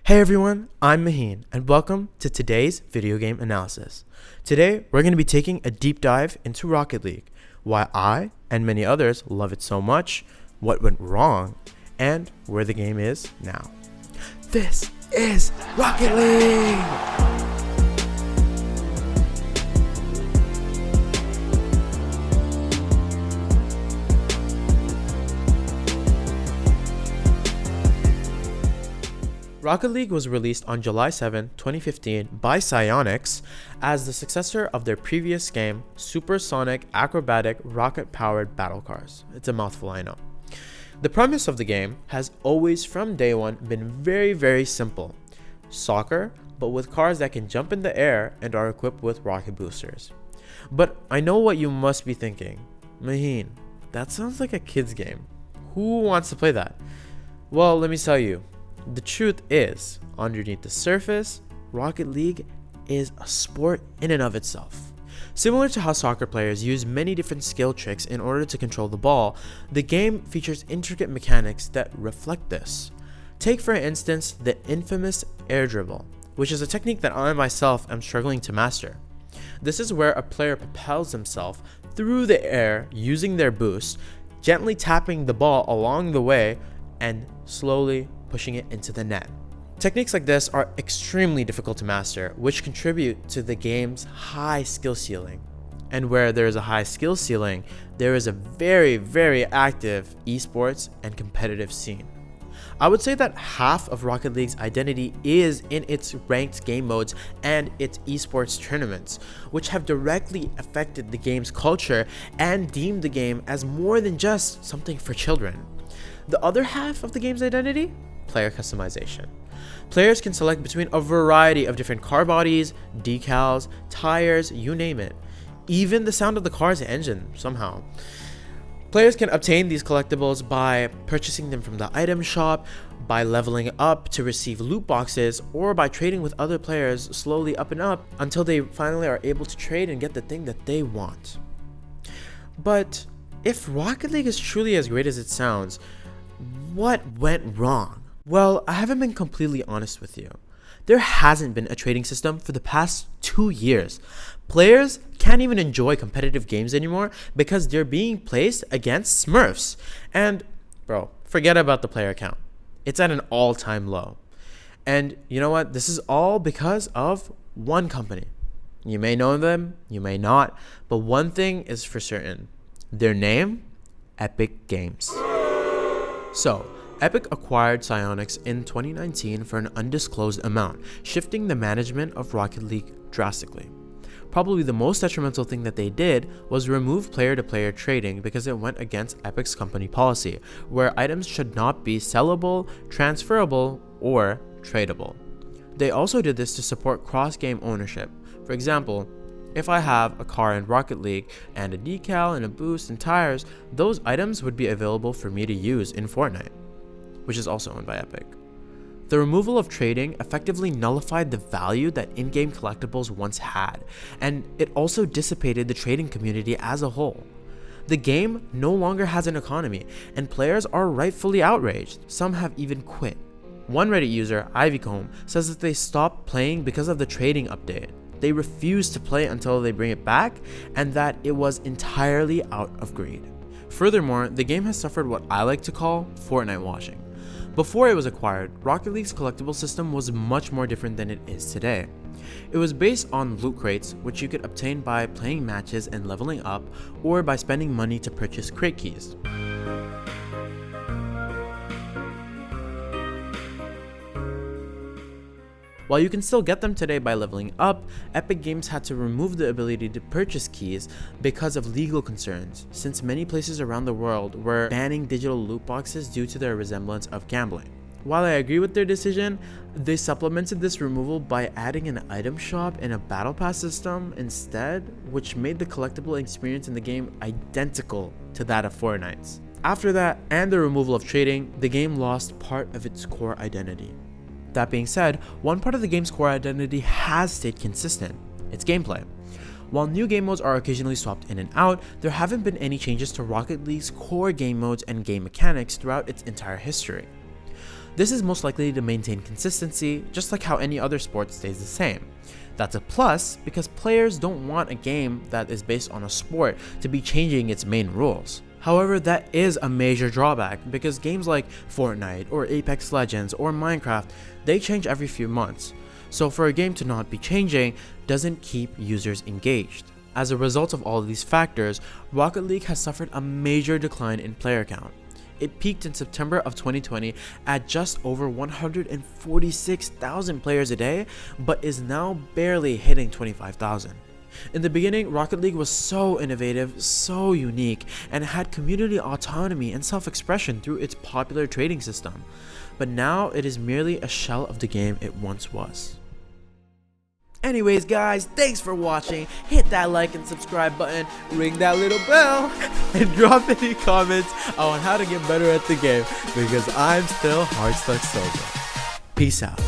Hey everyone, I'm Maheen, and welcome to today's video game analysis. Today, we're going to be taking a deep dive into Rocket League, why I and many others love it so much, what went wrong, and where the game is now. This is Rocket League! Rocket League was released on July 7, 2015 by Psyonix as the successor of their previous game, Supersonic Acrobatic Rocket-Powered Battle Cars. It's a mouthful, I know. The premise of the game has always from day one been very simple. Soccer, but with cars that can jump in the air and are equipped with rocket boosters. But I know what you must be thinking. Maheen, that sounds like a kid's game. Who wants to play that? Well, let me tell you. The truth is, underneath the surface, Rocket League is a sport in and of itself. Similar to how soccer players use many different skill tricks in order to control the ball, the game features intricate mechanics that reflect this. Take for instance the infamous air dribble, which is a technique that I myself am struggling to master. This is where a player propels himself through the air using their boost, gently tapping the ball along the way and slowly pushing it into the net. Techniques like this are extremely difficult to master, which contribute to the game's high skill ceiling. And where there is a high skill ceiling, there is a very active esports and competitive scene. I would say that half of Rocket League's identity is in its ranked game modes and its esports tournaments, which have directly affected the game's culture and deemed the game as more than just something for children. The other half of the game's identity? Player customization. Players can select between a variety of different car bodies, decals, tires, you name it. Even the sound of the car's engine, somehow. Players can obtain these collectibles by purchasing them from the item shop, by leveling up to receive loot boxes, or by trading with other players slowly up and up until they finally are able to trade and get the thing that they want. But if Rocket League is truly as great as it sounds, what went wrong? Well, I haven't been completely honest with you. There hasn't been a trading system for the past 2 years. Players can't even enjoy competitive games anymore because they're being placed against Smurfs. And, bro, forget about the player count. It's at an all-time low. And you know what? This is all because of one company. You may know them, you may not, but one thing is for certain. Their name? Epic Games. So, Epic acquired Psyonix in 2019 for an undisclosed amount, shifting the management of Rocket League drastically. Probably the most detrimental thing that they did was remove player-to-player trading because it went against Epic's company policy, where items should not be sellable, transferable, or tradable. They also did this to support cross-game ownership. For example, if I have a car in Rocket League and a decal and a boost and tires, those items would be available for me to use in Fortnite, which is also owned by Epic. The removal of trading effectively nullified the value that in-game collectibles once had, and it also dissipated the trading community as a whole. The game no longer has an economy, and players are rightfully outraged. Some have even quit. One Reddit user, Ivycomb, says that they stopped playing because of the trading update. They refuse to play until they bring it back, and that it was entirely out of greed. Furthermore, the game has suffered what I like to call Fortnite washing. Before it was acquired, Rocket League's collectible system was much more different than it is today. It was based on loot crates, which you could obtain by playing matches and leveling up, or by spending money to purchase crate keys. While you can still get them today by leveling up, Epic Games had to remove the ability to purchase keys because of legal concerns, since many places around the world were banning digital loot boxes due to their resemblance of gambling. While I agree with their decision, they supplemented this removal by adding an item shop and a battle pass system instead, which made the collectible experience in the game identical to that of Fortnite's. After that, and the removal of trading, the game lost part of its core identity. That being said, one part of the game's core identity has stayed consistent: its gameplay. While new game modes are occasionally swapped in and out, there haven't been any changes to Rocket League's core game modes and game mechanics throughout its entire history. This is most likely to maintain consistency, just like how any other sport stays the same. That's a plus because players don't want a game that is based on a sport to be changing its main rules. However, that is a major drawback because games like Fortnite or Apex Legends or Minecraft, they change every few months. So for a game to not be changing doesn't keep users engaged. As a result of all of these factors, Rocket League has suffered a major decline in player count. It peaked in September of 2020 at just over 146,000 players a day, but is now barely hitting 25,000. In the beginning, Rocket League was so innovative, so unique, and had community autonomy and self-expression through its popular trading system. But now it is merely a shell of the game it once was. Anyways guys, thanks for watching. Hit that like and subscribe button, ring that little bell, and drop any comments on how to get better at the game because I'm still Heartstuck Sober. Peace out.